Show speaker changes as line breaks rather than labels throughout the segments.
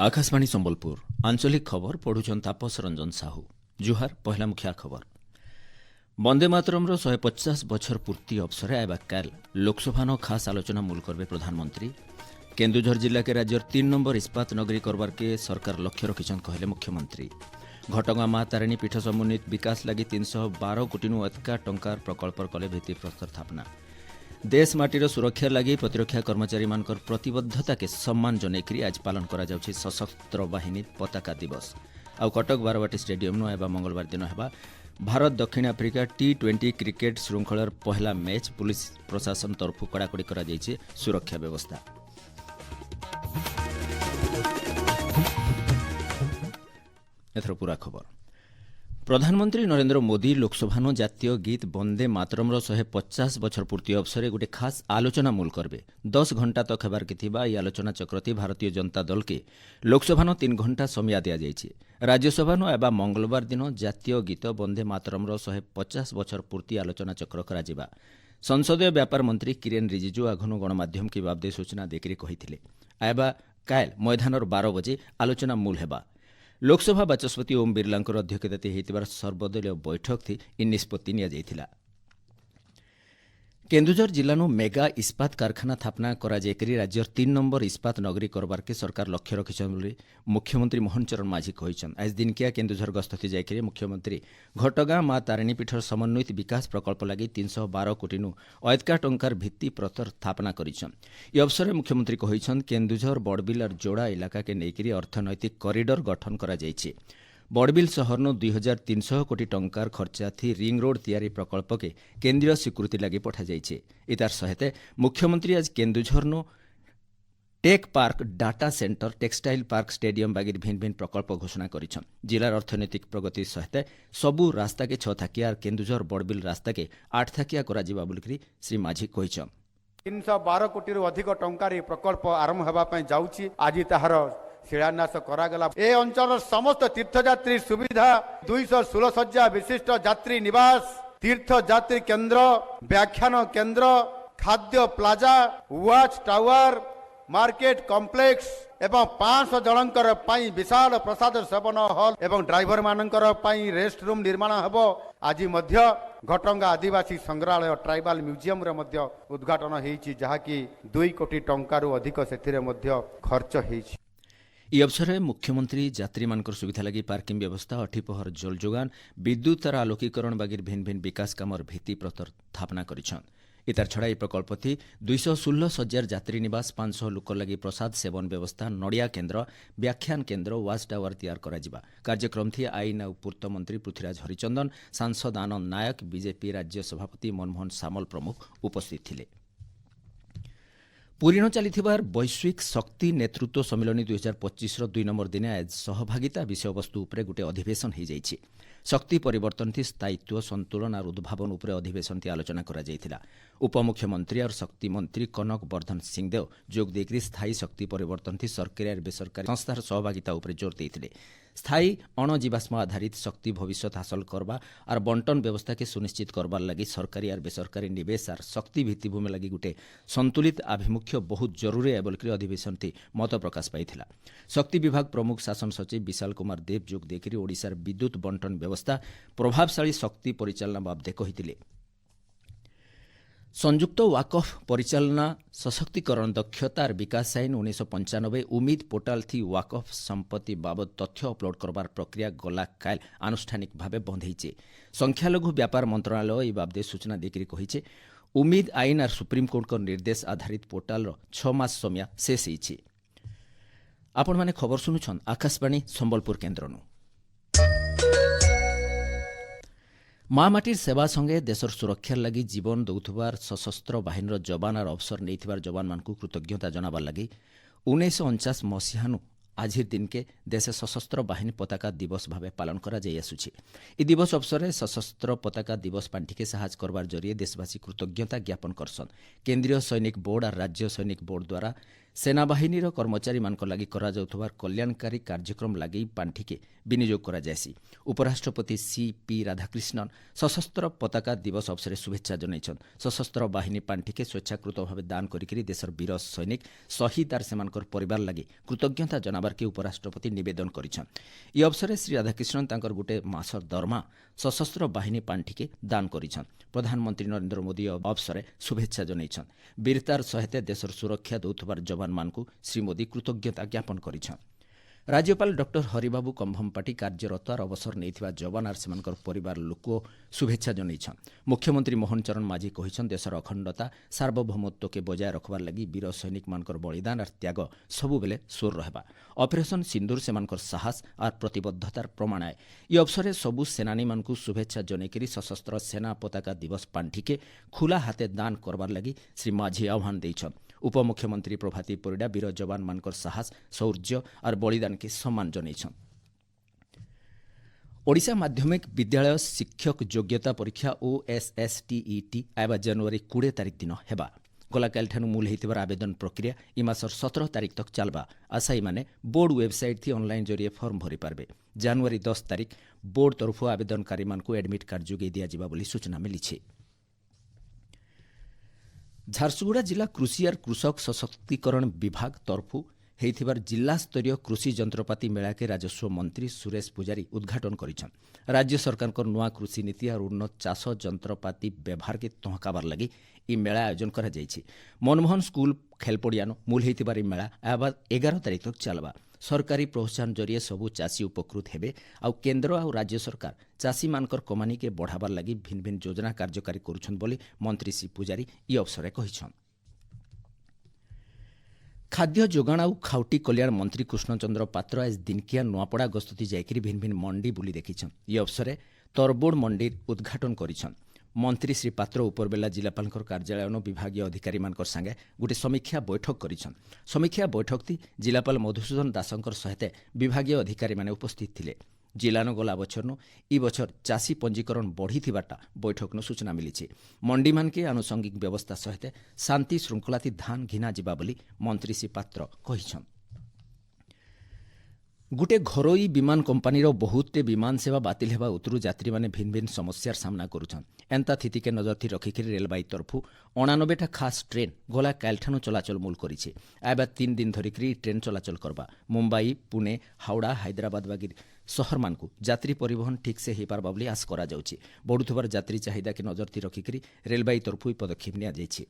आकाशवाणी संबलपुर आंचलिक खबर पढ़ुछन तापस रंजन साहू। जुहार पहला मुखिया खबर। वंदे मातरम 150 बछर पूर्ति अवसर आयबा काल लोकसभा खास आलोचना मूल करबे प्रधानमंत्री। केन्दुझर जिला के राज्य 3 नंबर इस्पात नगरी करबार के सरकार लक्ष्य रखिछन कहले मुख्यमंत्री। घटगां मां तारिणी पीठ समुन्नत विकास लगी 312 कोटी अधिका टंकार प्रकल्प कले भित्तिप्रस्तर स्थापना। देश माटीर सुरक्षा लगी प्रतिरक्षा कर्मचारी मानकर प्रतिबद्धता के सम्मान जनैकरी आज पालन करा जाउछि सशस्त्र बाहिनी पताका दिवस। आउ कटक बारवाटी स्टेडियम एवं मंगलवार दिन हेबा भारत दक्षिण आफ्रिका T20 क्रिकेट श्रृंखलार पहला मैच। पुलिस प्रशासन तरफ कड़ाकड़ी करा जाइछि सुरक्षा व्यवस्था। एथर पूरा खबर। प्रधानमंत्री नरेंद्र मोदी लोकसभा जातीय गीत वंदे मातरम 150 बछर पूर्ति अवसर गोटे खास आलोचना मूल करबे। 10 घंटा तक हेबार के थिबा ई आलोचना चक्रती भारतीय जनता दल के लोकसभा 3 घंटा समय दिया जाइछि। राज्यसभा एबा मंगलवार दिन जातीय गीत वंदे मातरम 150 बछर पूर्ति आलोचना चक्र करा। संसदीय व्यापार मंत्री किरेन रिजिजू आघनु गणमाध्यम की बाबदे सूचना देकरी कहिथिले आयबा काल मैदानर 12 बजे आलोचना मूल हेबा। लोकसभा बाचस्पति ओम बिरलांकर अध्यक्षतारे होइतिबार सर्वदलीय बैठक थी इ निष्पत्ति निया जाइथिला। केन्दुझर जिल्लानु मेगा इस्पात कारखाना स्थापना करा जायकरी राज्य 3 नंबर इस्पात नगरी करबार के सरकार लक्ष्य रखिछन बोली मुख्यमंत्री मोहन चरण माझी कहिछन। आज दिनकिया केन्दुझर गस्त थी जायकरी मुख्यमंत्री घटगां मां तारिणी पीठर समन्वित विकास प्रकल्प लगी 312 कोटी अधिका टंकार भित्ति प्रस्तर स्थापना करिछन। इ अवसर मुख्यमंत्री कहिछन केन्दुझर बड़बिल और जोड़ा इलाका के नेकरी अर्थनैतिक कॉरिडोर गठन करा जायछि। बड़बिल सहरनु 2300 कोटी टंकार खर्चा थी रिंग रोड तैयारी प्रकल्प के केन्द्रीय स्वीकृति लगी पठा जाइछे। इतार सहित मुख्यमंत्री आज केन्दुझरनु tech park data centre textile park stadium बागिर भिन्न भिन्न प्रकल्प घोषणा करिछन। जिलार अर्थनैतिक प्रगति सहित सबु रास्ता के 6 थाकिया और केन्दुझर बड़बिल रास्ता के 8 थाकिया करा जिबा बोलिकरी श्री माझी कहिछन।
312 कोटी अधिक टंकार प्रकल्प आरंभ हेबा पई जाउछि। आज ताहार शिलान्यास करागला। ए अंचल समस्त तीर्थयात्री सुविधा 216 शज्या विशिष्ट यात्री निवास, तीर्थ यात्री केन्द्र, व्याख्यान केन्द्र, खाद्य plaza, watch tower, market complex एवं 500 जनकर पाई विशाल प्रसाद सेवन हॉल एवं ड्राइवर मानकर पाई रेस्ट रूम निर्माण हेबो। आज मध्य घटंगा आदिवासी संग्रहालय ट्राइबल म्यूजियम रे मध्य उद्घाटन हेइछि जहाकी 2 कोटी टंकारु अधिक सेथिरे मध्य खर्च हेइछि।
इ अवसर मुख्यमंत्री यात्री मानकर सुविधा लगी पार्किंग व्यवस्था, अठिपहर जल जोगान, विद्युत तार आलोकीकरण बागिर भिन्न भिन्न विकास कामर भित्ति प्रस्तर स्थापना करिछन। इतार छड़ा प्रकल्प थी 216 शज्यार यात्री निवास, 500 लोक लगी प्रसाद सेवन व्यवस्था, नड़िया केन्द्र, व्याख्यान केन्द्र, वाच टावर तैयार करा। कार्यक्रम थी आईन और पूर्त मंत्री पृथ्वीराज हरिचंदन, सांसद आनंद नायक, बीजेपी राज्य सभापति मनमोहन सामल प्रमुख उपस्थित थिले। पुरीन चलीथिबार वैश्विक शक्ति नेतृत्व सम्मेलन 2025 2 नंबर दिन आज सहभागिता विषय वस्तु उपरे गोटे अधिवेशन हो जाइछि। शक्ति परिवर्तन थी स्थायित्व संतुलन और उद्भावन उपरे अधिवेशन थी आलोचना करा जाइथिला। उपमुख्यमंत्री और शक्ति मंत्री कनक वर्धन सिंहदेव जोग देकरी स्थायी शक्ति परिवर्तन थी सरकारी और बेसरकारी संस्थार सहभागिता उपरे जोर देइथिले। स्थायी अणजीवाश्म आधारित शक्ति भविष्य हासिल करबा और बंटन व्यवस्था के सुनिश्चित करबार लगी सरकारी और बेसरकारी निवेश और शक्ति भित्तिभूमि लगी गोटे संतुलित आभिमुख्य बहुत जरूरी है बोलकर अधिवेशन थी मत प्रकाश पाइथिला। शक्ति विभाग प्रमुख शासन सचिव विशाल कुमार देव जोग देकरी ओडिशार विद्युत बंटन व्यवस्था प्रभावशाली शक्ति परिचालना बाबदे कहिथिले। संयुक्त वाकफ परिचालना सशक्तिकरण दक्षता और विकास आईन 1995 उम्मीद पोर्टाल थी वाकफ संपत्ति बाबद तथ्य अपलोड करबार प्रक्रिया गला काल आनुष्ठानिक भाव बंद होइछे। संख्यालघु व्यापार मंत्रालय ई बाबदे सूचना देकरी कहिछे उम्मीद आईन और सुप्रीमकोर्ट निर्देश आधारित पोर्टाल 6 मास समय शेष होइछे। आपण माने खबर सुनुछन आकाशवाणी संबलपुर केन्द्रनु। माँ माटीर सेवा संगे देशर सुरक्षार लगी जीवन दौथुबार सशस्त्र बाहिनीर जवान और अवसर नैथिबार जवान मानकु कृतज्ञता जनाबार लगी 1949 मसीहानु आजिर दिन के देश सशस्त्र बाहिनी पताका दिवस भावे पालन करा जाई आसुछि। इ दिवस अवसर सशस्त्र पताका दिवस पांठी के साहस करबार जरिए देशवासी कृतज्ञता ज्ञापन करसन। केंद्रीय सैनिक बोर्ड और राज्य सैनिक बोर्ड द्वारा सेनाबाहिनीर कर्मचारी मानक लागि कराଯାउथबार कल्याणकारी कार्यक्रम लागि पांठिके विनियोग कराଯାଇसी। उपराष्ट्रपति सीपी राधाकृष्णन सशस्त्र पताका दिवस अवसर शुभेच्छा जनाइछन्। सशस्त्र बाहिनी पांठिके स्वेच्छाकृत भाव दान करिकरी देशर वीर सैनिक शहीद आर सेमानकर परिवार लागि कृतज्ञता जनाबारके उपराष्ट्रपति निवेदन करिछन्। ई अवसर श्री राधाकृष्णन तांकर गुटे मासर दरमा सशस्त्र बाहिनी पांठिके दान करिछन्। प्रधानमंत्री नरेंद्र मोदी अवसर शुभेच्छा जनाइछन्। वीरतार सहित देशर सुरक्षा दौथबार जवान मानकु श्री मोदी कृतज्ञता ज्ञापन करिछन्। राज्यपाल डॉक्टर हरिबाबू कंभमपाटी कार्यरत और अवसर नैथिबा जवान आर सेमानकर परिवार लोक शुभेच्छा जनाइछन्। मुख्यमंत्री मोहन चरण माझी कहिछन् देशर अखण्डता सार्वभौमत्व के बजाय रखबार लागि वीर सैनिक मानकर बलिदान आर त्याग सबुबेले स्वर रहबा। ऑपरेशन सिंदूर सेमानकर साहस आर प्रतिबद्धतार प्रमाण आए। ई अवसर सबु सेनानी मानकु शुभेच्छा जनाइकरी सशस्त्र सेना पताका दिवस पांठिके खुला हाते दान करबार लागि श्री माझी आह्वान दैछन्। उपमुख्यमंत्री प्रभाती परिडा वीर जवान मानकर साहस शौर्य और बलिदान के सम्मान जनाइछन्। ओडिशा माध्यमिक विद्यालय शिक्षक योग्यता परीक्षा OSSTET आइबा जनवरी 20 तारिख दिन हेबा। गलाकालठानु मूल होइतिबार आवेदन प्रक्रिया ई मासर 17 तारिख तक चलबा। आशायी माने बोर्ड वेबसाइट थी ऑनलाइन जरिए फॉर्म भरी पारबे। जनवरी 10 तारिख बोर्ड तरफु आवेदनकारी मानकु एडमिट कार्ड जोगे दिया जिबा बोली सूचना मिलिछि। झारसुगुड़ा जिला कृषि और कृषक सशक्तिकरण विभाग तरफु हेइथिबार जिला स्तरीय कृषि जंत्रपाति मेला के राजस्व मंत्री सुरेश पुजारी उद्घाटन करिछन्। राज्य सरकार को नुआ कृषि नीति और उन्नत चाष जंत्रपाति व्यवहार के तहकाबार लगी ई मेला आयोजन करा जायछि। मनमोहन स्कूल खेलपड़ियानो मूल हेइथिबार ई मेला 11 तारिख तक चलबा। सरकारी प्रोत्साहन जरिए सबु चाषी उपकृत हेबे आउ केंद्र आउ राज्य सरकार चाषी मानकर कमानी के बढ़ाबार लगी भिन्न भिन्न योजना कार्यकारी करुछन् बोली मंत्री श्री पुजारी ई अवसर कहिछन्। खाद्य जोगाण आउ खाउटी कल्याण मंत्री कृष्णचंद्र पात्र आज दिनकिया नुआपड़ा गस्तुति जाइकरी भिन्न भिन्न मंडी बुली देखिछन्। ई अवसर तरबोड़ मंडी उद्घाटन करिछन्। मंत्री श्री पात्र उपरबेला जिलापालकर कार्यालय विभागीय अधिकारी मानकर संगे गोटे समीक्षा बैठक करिछन्। समीक्षा बैठक थी जिलापाल मधुसूदन दासंकर सहित विभागीय अधिकारी माने उपस्थित थिले। जिलानो गला बछरनो ई बछर चाषी पंजीकरण बढ़ीथिबाटा बैठकनो सूचना मिलिछि। मंडी मानके आनुषंगिक व्यवस्था सहित शांति श्रृंखलाति धान घिना जिबा बोली मंत्री श्री पात्र कहिछन्। गुटे घरोई विमान कंपानीर बहुते विमान सेवा बातिल हेबा उतरु यात्री माने भिन्न भिन्न समस्यार सामना करुछन्। एंता स्थिति के नजर थी रखिकरी रेलबाई तरफु 89टा खास ट्रेन गला कालठानु चलाचल मूल करिछि। आइबा 3 दिन धरिकरी ट्रेन चलाचल करबा। मुंबई पुणे हावड़ा हैदराबाद बागी शहर मानकु यात्री परिवहन ठीक से हेई पारबा बोली आश करा जाउछि। बढ़ुथबार यात्री चाहिदा के नजर थी रखिकरी रेलबाई तरफु पदक्षेप निया जाइछि।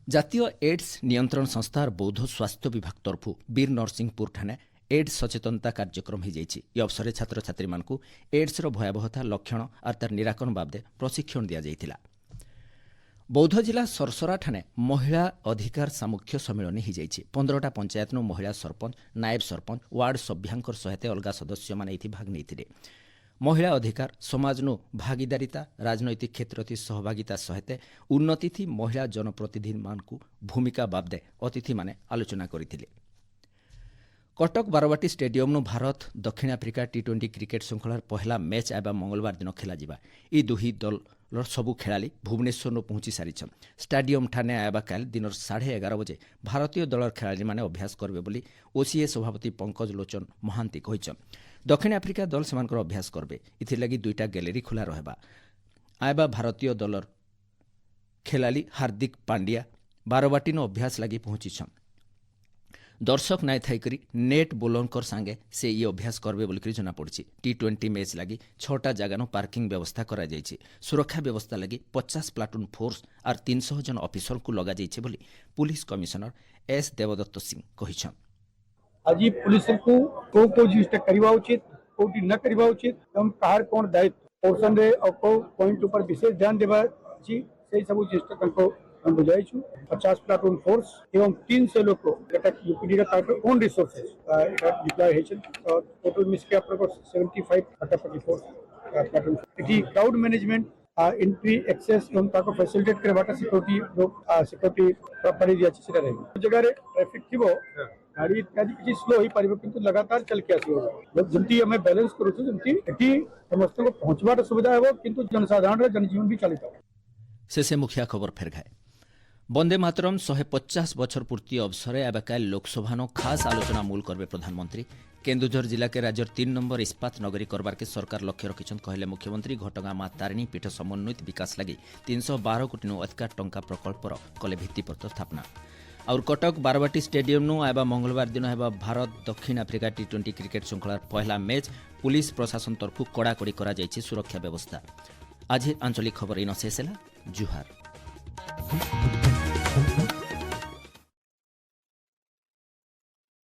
जातीय एड्स नियंत्रण संस्था और बौद्ध स्वास्थ्य विभाग तरफु वीर नरसिंहपुर ठाणे एड्स सचेतनता कार्यक्रम हो जाइछि। ई अवसर छात्र छात्री मानकु एड्स रो भयावहता लक्षण और तार निराकरण बाबदे प्रशिक्षण दिया जाइथिला। बौद्ध जिला सरसरा ठाणे महिला अधिकार सामुख्य सम्मेलन हो जाइछि। 15टा पंचायत नो महिला सरपंच नायब सरपंच वार्ड सभ्यांकर सहित अलगा सदस्य माने इथि भाग नैथिले। महिला अधिकार समाज नो भागीदारिता राजनैतिक क्षेत्र थी सहभागिता सहित उन्नति थी महिला जनप्रतिनिधि मानकु भूमिका बाबदे अतिथि माने आलोचना करिथिले। कटक बारवाटी स्टेडियम नो भारत दक्षिण आफ्रिका T20 क्रिकेट श्रृंखलार पहला मैच आबा मंगलवार दिन खेला जिबा। ई दुही दल सबु खेलाड़ी भुवनेश्वर नो पहुंची सारिछन्। स्टेडियम ठाणे आबा काल दिन 11:30 बजे भारतीय दलर खेलाड़ी माने अभ्यास करबे बोली ओसीए सभापति पंकज लोचन महांती कहिछन्। दक्षिण आफ्रिका दल सेमानकर अभ्यास करबे। इथिर लागि 2टा गैलरी खुला रहबा। आइबा भारतीय दलर खेलाड़ी हार्दिक पांड्या बारवाटी नो अभ्यास लागि पहुंचीछन्। दर्शक नाय थाइकरी नेट बोलरकर संगे से ये अभ्यास करबे बोली जना पड़छि। T20 मैच लागि 6टा जगह पार्किंग व्यवस्था करा जाइछि। सुरक्षा व्यवस्था लगी 50 प्लाटून फोर्स और 300 जन ऑफिसर को लगा जाइछि बोली पुलिस कमिश्नर S देवदत्त सिंह कहिछन्।
आज पुलिस को जिनिसटा करवा उचित कोटी न करवा उचित एवं कहार कौन दायित्व पोर्सन रे को पॉइंट ऊपर विशेष ध्यान देबा छी से सब जिनिसटा तंको हम बुझाइछु। 50 प्लाटून फोर्स एवं 300 लोग को एटा यूपीडी का ताकर ओन रिसोर्सेस एटा डिप्लॉय हेछन। टोटल मिसके आपन 75 फटाफटी फोर्स प्लाटून इति क्राउड मैनेजमेंट एंट्री एक्सेस एवं ताको फैसिलिटेट करबाटा सिक्योरिटी लोग सिक्योरिटी प्रॉपर्टी दिया छी सेटा रहबो। जगह रे ट्रैफिक थिबो गाड़ी इत्यादि किसी स्लो ही पारिबो किंतु लगातार चल के आसीबो। जमती हमें बैलेंस करू छु जमती एठी समस्त को पहुंचबाटा सुविधा हेबो किंतु जनसाधारण रे जनजीवन भी चलित।
से मुखिया खबर फेर घाए। बंदे मातरम 150 बछर पूर्ति अवसरे एवकाल लोकसभा खास आलोचना मूल करबे प्रधानमंत्री। केन्दुझर जिला के राज्यर 3 नंबर इस्पात नगरी करबार के सरकार लक्ष्य रखिछन कहले मुख्यमंत्री। घटगां मां तारिणी पीठ समन्वित विकास लगी 312 कोटी अधिक टंका प्रकल्पर कले भित्तिप्रस्तर स्थापना। और कटक बारवाटी स्टेडियम नु आबा मंगलवार दिन हेबा भारत दक्षिण आफ्रिका टी20 क्रिकेट श्रृंखलार पहला मैच। पुलिस प्रशासन तरफु कड़ाकड़ी करा जायछि सुरक्षा व्यवस्था। आज आंचलिक खबर इन शेष है। जुहार।